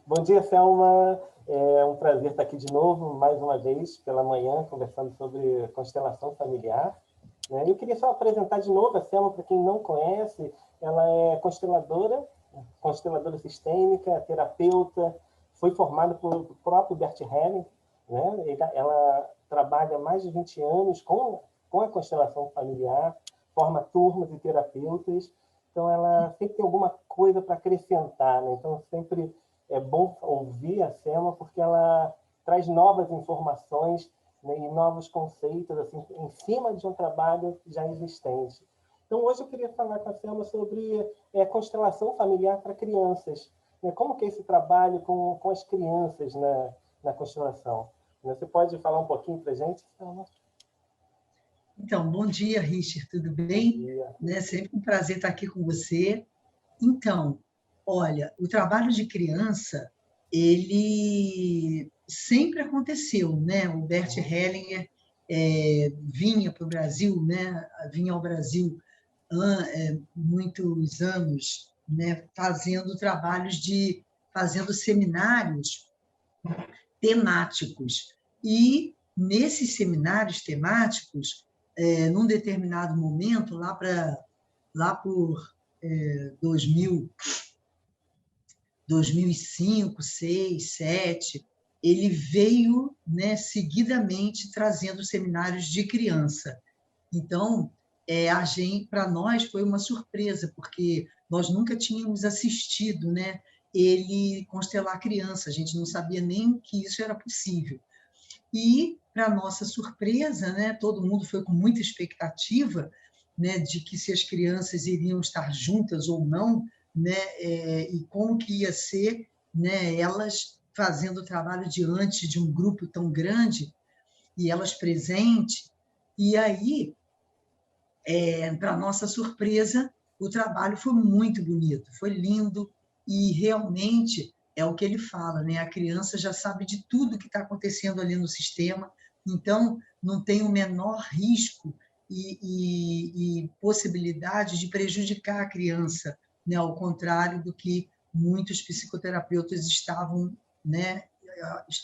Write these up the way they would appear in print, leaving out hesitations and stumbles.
Bom dia, Selma. É um prazer estar aqui de novo, mais uma vez, pela manhã, conversando sobre constelação familiar. Eu queria só apresentar de novo a Selma, para quem não conhece. Ela é consteladora sistêmica, terapeuta, foi formada pelo próprio Bert Helling, né? Ela trabalha há mais de 20 anos com a constelação familiar, forma turmas de terapeutas, então ela sempre tem alguma coisa para acrescentar, né? Então sempre é bom ouvir a Selma, porque ela traz novas informações, né, e novos conceitos assim, em cima de um trabalho já existente. Então hoje eu queria falar com a Selma sobre constelação familiar para crianças, né? Como que é esse trabalho com as crianças na constelação? Você pode falar um pouquinho para a gente, Selma? Então, bom dia, Richard, tudo bem? Sempre um prazer estar aqui com você. Então, olha, o trabalho de criança, ele sempre aconteceu, né? O Bert Hellinger vinha para o Brasil, né? Vinha ao Brasil muitos anos, né? Fazendo seminários temáticos. E nesses seminários temáticos, num determinado momento, lá por 2005, 2006, 2007, ele veio, né, seguidamente trazendo seminários de criança. Então, para nós foi uma surpresa, porque nós nunca tínhamos assistido, né, ele constelar criança, a gente não sabia nem que isso era possível. E, para nossa surpresa, né, todo mundo foi com muita expectativa, né, de que se as crianças iriam estar juntas ou não, né, e como que ia ser, né, elas fazendo o trabalho diante de um grupo tão grande, e elas presentes. E aí, para nossa surpresa, o trabalho foi muito bonito, foi lindo, e realmente é o que ele fala, né? A criança já sabe de tudo que está acontecendo ali no sistema, então não tem o menor risco e possibilidade de prejudicar a criança, né? Ao contrário do que muitos psicoterapeutas estavam, né,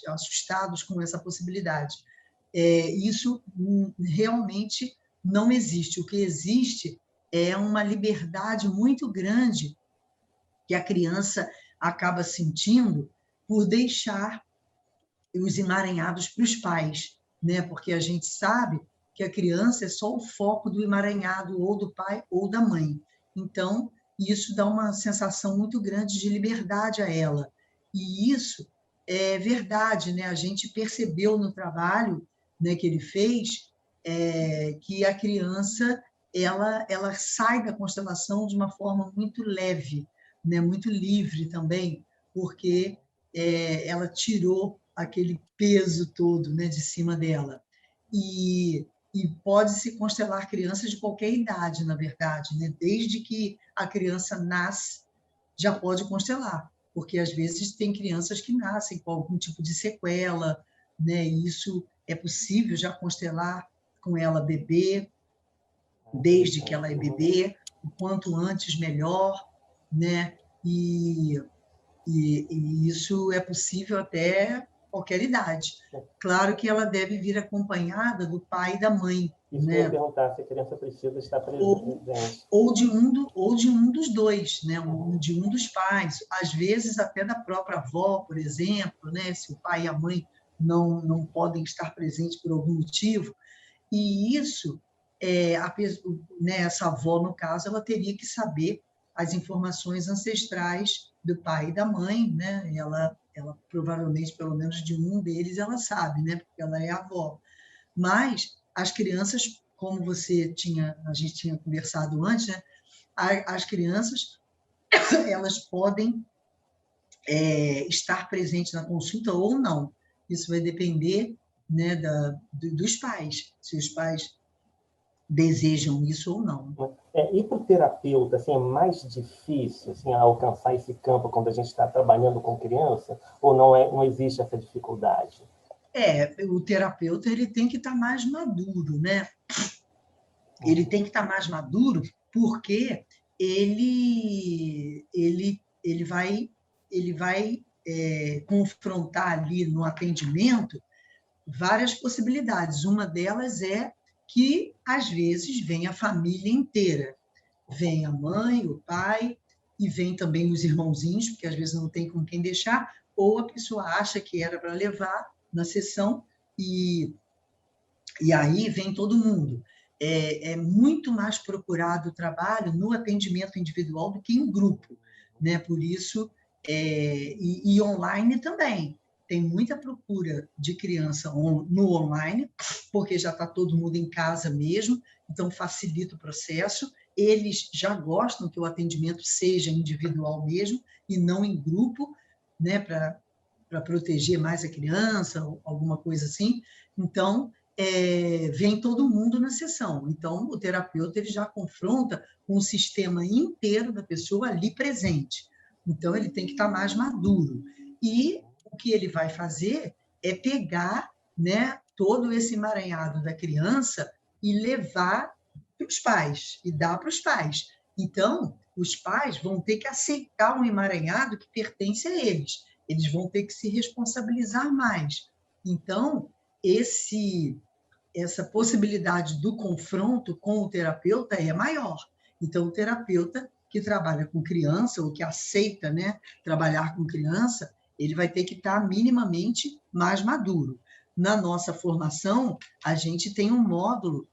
assustados com essa possibilidade. Isso realmente não existe. O que existe é uma liberdade muito grande que a criança acaba sentindo por deixar os emaranhados para os pais, né? Porque a gente sabe que a criança é só o foco do emaranhado, ou do pai ou da mãe. Então, isso dá uma sensação muito grande de liberdade a ela. E isso é verdade, né? A gente percebeu no trabalho, né, que ele fez, que a criança ela sai da constelação de uma forma muito leve, né? Muito livre também, porque ela tirou aquele peso todo, né, de cima dela. E pode-se constelar crianças de qualquer idade, na verdade, né? Desde que a criança nasce, já pode constelar, porque às vezes tem crianças que nascem com algum tipo de sequela, né? E isso é possível já constelar com ela bebê, desde que ela é bebê, o quanto antes melhor, né? E isso é possível até qualquer idade. Claro que ela deve vir acompanhada do pai e da mãe. Isso, né? Que eu ia perguntar, se a criança precisa estar presente. Ou de um dos dois, né? De um dos pais. Às vezes até da própria avó, por exemplo, né? Se o pai e a mãe não podem estar presentes por algum motivo. E isso, né, essa avó, no caso, ela teria que saber as informações ancestrais do pai e da mãe, né? Ela provavelmente, pelo menos de um deles, ela sabe, né? Porque ela é avó. Mas as crianças, como a gente tinha conversado antes, né? As crianças, elas podem estar presentes na consulta ou não. Isso vai depender, né, dos pais, se os pais desejam isso ou não. E para o terapeuta, assim, é mais difícil assim, alcançar esse campo quando a gente está trabalhando com criança? Ou não existe essa dificuldade? O terapeuta ele tem que estar mais maduro, né? Ele tem que estar mais maduro porque ele vai confrontar ali no atendimento várias possibilidades. Uma delas é que, às vezes, vem a família inteira. Vem a mãe, o pai, e vem também os irmãozinhos, porque às vezes não tem com quem deixar, ou a pessoa acha que era para levar na sessão, e aí vem todo mundo. É muito mais procurado o trabalho no atendimento individual do que em grupo, né? Por isso, e online também. Tem muita procura de criança no online, porque já está todo mundo em casa mesmo, então facilita o processo. Eles já gostam que o atendimento seja individual mesmo, e não em grupo, né? Para proteger mais a criança, ou alguma coisa assim. Então, vem todo mundo na sessão. Então, o terapeuta ele já confronta com o sistema inteiro da pessoa ali presente. Então, ele tem que estar mais maduro. E o que ele vai fazer é pegar, né, todo esse emaranhado da criança e levar para os pais, e dar para os pais. Então, os pais vão ter que aceitar um emaranhado que pertence a eles. Eles vão ter que se responsabilizar mais. Então, essa possibilidade do confronto com o terapeuta é maior. Então, o terapeuta que trabalha com criança, ou que aceita, né, trabalhar com criança, ele vai ter que estar minimamente mais maduro. Na nossa formação, a gente tem um módulo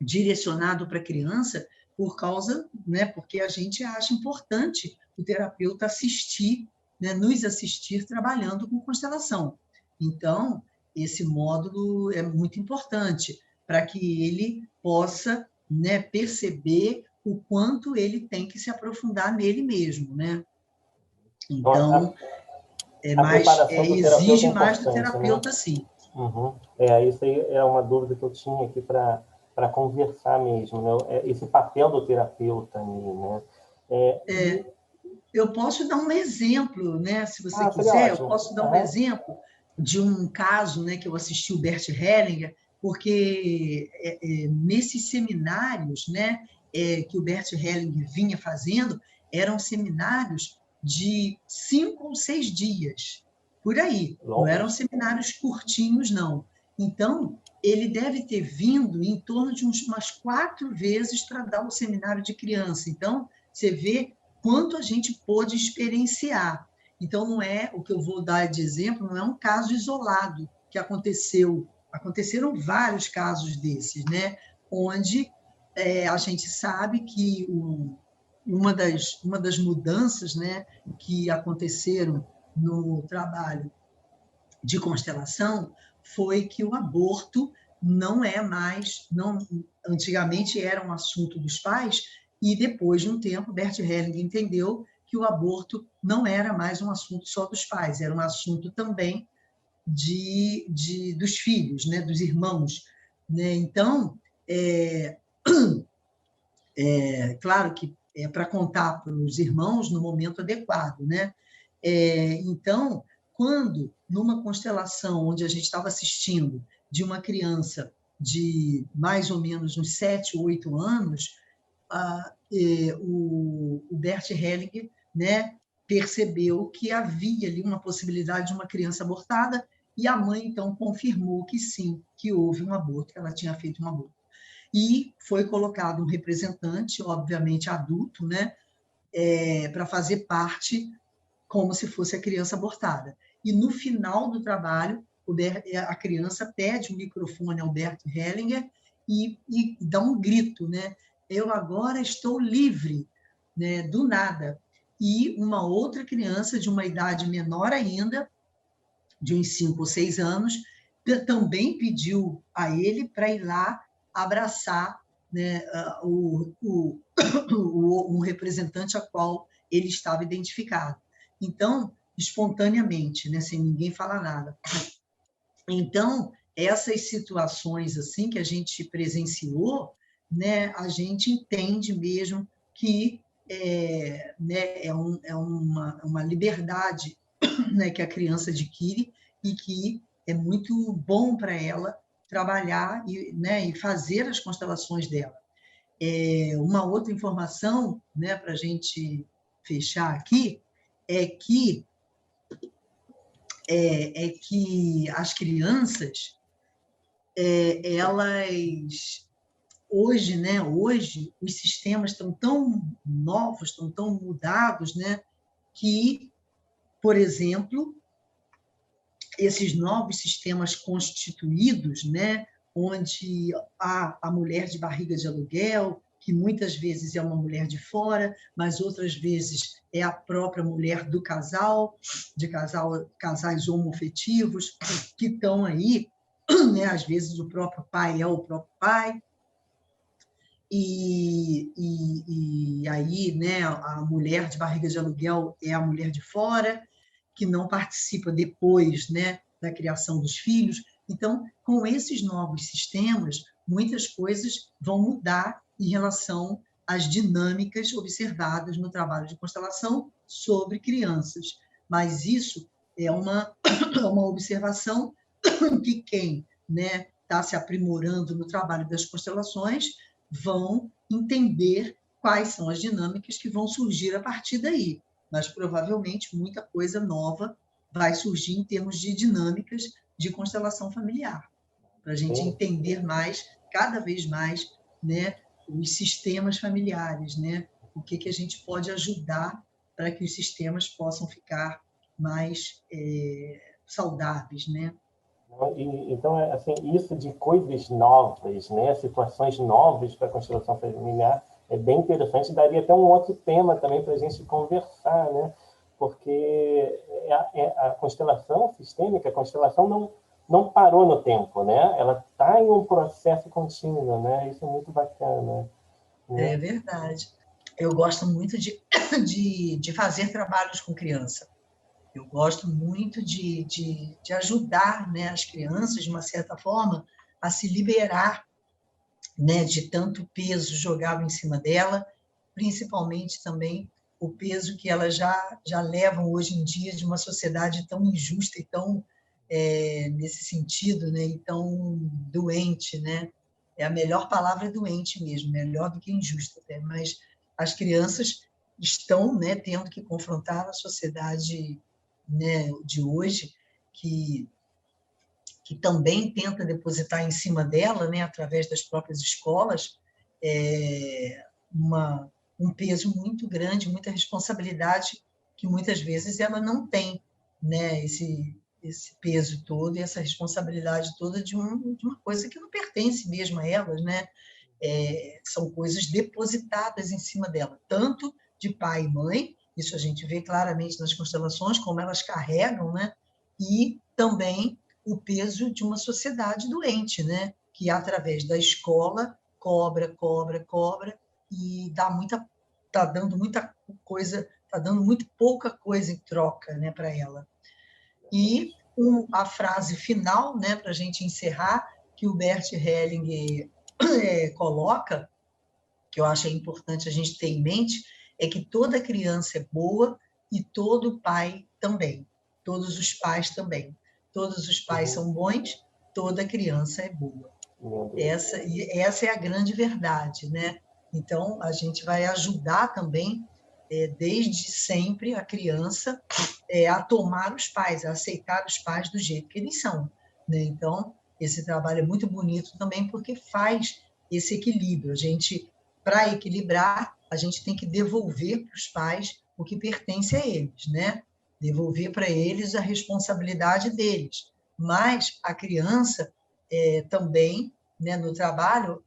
direcionado para criança por causa, né, porque a gente acha importante o terapeuta assistir, né, nos assistir trabalhando com constelação. Então, esse módulo é muito importante para que ele possa, né, perceber o quanto ele tem que se aprofundar nele mesmo, né? Então, a preparação do terapeuta é exige mais do importante, né? terapeuta, sim. Uhum. Isso aí é uma dúvida que eu tinha aqui para conversar mesmo, né? Esse papel do terapeuta ali, né? Eu posso dar um exemplo, né? Se você Seria quiser, eu ótimo. posso dar um exemplo de um caso, né, que eu assisti o Bert Hellinger, porque nesses seminários, né, que o Bert Hellinger vinha fazendo, eram seminários de 5 ou 6 dias, por aí. Não eram seminários curtinhos, não. Então, ele deve ter vindo em torno de umas 4 vezes para dar o seminário de criança. Então, você vê quanto a gente pôde experienciar. Então, não é o que eu vou dar de exemplo, não é um caso isolado que aconteceu. Aconteceram vários casos desses, né? Onde a gente sabe que uma das mudanças, né, que aconteceram no trabalho de constelação foi que o aborto não é mais, antigamente era um assunto dos pais, e depois de um tempo, Bert Hellinger entendeu que o aborto não era mais um assunto só dos pais, era um assunto também dos filhos, né, dos irmãos. Né? Então, claro que é para contar para os irmãos no momento adequado. Né? Então, quando, numa constelação onde a gente estava assistindo de uma criança de mais ou menos uns 7, 8 anos, o Bert Hellinger, né, percebeu que havia ali uma possibilidade de uma criança abortada, e a mãe, então, confirmou que sim, que houve um aborto, que ela tinha feito um aborto. E foi colocado um representante, obviamente adulto, né, para fazer parte como se fosse a criança abortada. E no final do trabalho, a criança pede o microfone ao Bert Hellinger e dá um grito, né? Eu agora estou livre, né? Do nada. E uma outra criança de uma idade menor ainda, de uns 5 ou 6 anos, também pediu a ele para ir lá abraçar, né, um representante a qual ele estava identificado. Então, espontaneamente, né, sem ninguém falar nada. Então, essas situações assim que a gente presenciou, né, a gente entende mesmo que né, uma liberdade, né, que a criança adquire e que é muito bom para ela trabalhar né, e fazer as constelações dela. Uma outra informação, né, para a gente fechar aqui, é que é que as crianças, elas hoje, né? Hoje os sistemas estão tão novos, estão tão mudados, né? Que, por exemplo, esses novos sistemas constituídos, né? Onde há a mulher de barriga de aluguel, que muitas vezes é uma mulher de fora, mas outras vezes é a própria mulher do casal, casais homoafetivos, que estão aí, né? Às vezes o próprio pai é o próprio pai, e aí, né, a mulher de barriga de aluguel é a mulher de fora, que não participa depois, né, da criação dos filhos. Então, com esses novos sistemas, muitas coisas vão mudar em relação às dinâmicas observadas no trabalho de constelação sobre crianças. Mas isso é uma, uma observação que quem, né, está se aprimorando no trabalho das constelações vão entender quais são as dinâmicas que vão surgir a partir daí. Mas provavelmente muita coisa nova vai surgir em termos de dinâmicas de constelação familiar, para a gente entender mais, cada vez mais, né, os sistemas familiares, né? O que a gente pode ajudar para que os sistemas possam ficar mais saudáveis, né? Então, assim, isso de coisas novas, né, situações novas para a constelação familiar é bem interessante. Daria até um outro tema também para a gente conversar, né? Porque a constelação sistêmica, a constelação não parou no tempo, né? Ela está em um processo contínuo, né? Isso é muito bacana. Né? É verdade. Eu gosto muito de fazer trabalhos com criança. Eu gosto muito de ajudar, né, as crianças, de uma certa forma, a se liberar, né, de tanto peso jogado em cima dela, principalmente também o peso que elas já levam hoje em dia de uma sociedade tão injusta e tão, nesse sentido, né, e tão doente, né? É a melhor palavra, é doente mesmo, melhor do que injusta até, mas as crianças estão, né, tendo que confrontar a sociedade, né, de hoje, que também tenta depositar em cima dela, né, através das próprias escolas, um peso muito grande, muita responsabilidade que muitas vezes ela não tem, né, esse peso todo e essa responsabilidade toda de uma coisa que não pertence mesmo a elas, né? São coisas depositadas em cima dela, tanto de pai e mãe, isso a gente vê claramente nas constelações, como elas carregam, né? E também o peso de uma sociedade doente, né? Que através da escola cobra, cobra, cobra e tá dando muita coisa, tá dando muito pouca coisa em troca, né, para ela. E a frase final, né, para a gente encerrar, que o Bert Hellinger coloca, que eu acho importante a gente ter em mente, é que toda criança é boa e todo pai também. Todos os pais também. Todos os pais são bons, toda criança é boa. Essa é a grande verdade, né? Então, a gente vai ajudar também, desde sempre, a criança a tomar os pais, a aceitar os pais do jeito que eles são, né? Então, esse trabalho é muito bonito também porque faz esse equilíbrio. A gente, para equilibrar, a gente tem que devolver para os pais o que pertence a eles, né? Devolver para eles a responsabilidade deles. Mas a criança também, né, no trabalho,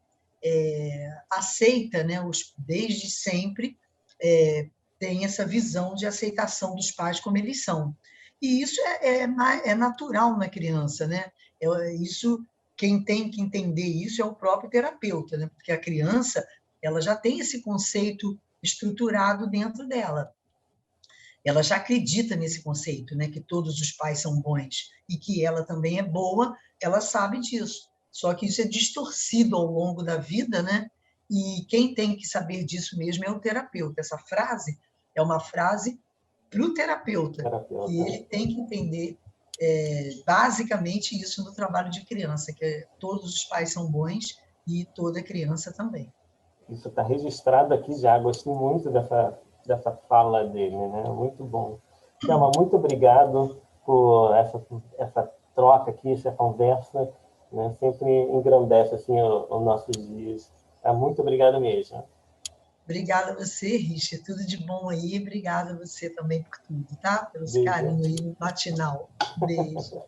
aceita, né, desde sempre, tem essa visão de aceitação dos pais como eles são. E isso é natural na criança, né? Isso, quem tem que entender isso é o próprio terapeuta, né? Porque a criança, ela já tem esse conceito estruturado dentro dela. Ela já acredita nesse conceito, né? Que todos os pais são bons e que ela também é boa, ela sabe disso. Só que isso é distorcido ao longo da vida, né? E quem tem que saber disso mesmo é o terapeuta. Essa frase é uma frase para o terapeuta, que ele tem que entender basicamente isso no trabalho de criança, que todos os pais são bons e toda criança também. Isso está registrado aqui já. Gostei muito dessa fala dele, né? Muito bom. Thelma, muito obrigado. por essa troca aqui, essa conversa, né? Sempre engrandece assim, os nossos dias. Muito obrigado mesmo. Obrigada a você, Richard. Tudo de bom aí. Obrigada a você também por tudo, tá? Pelos Beijo. carinhos aí matinal. Beijo.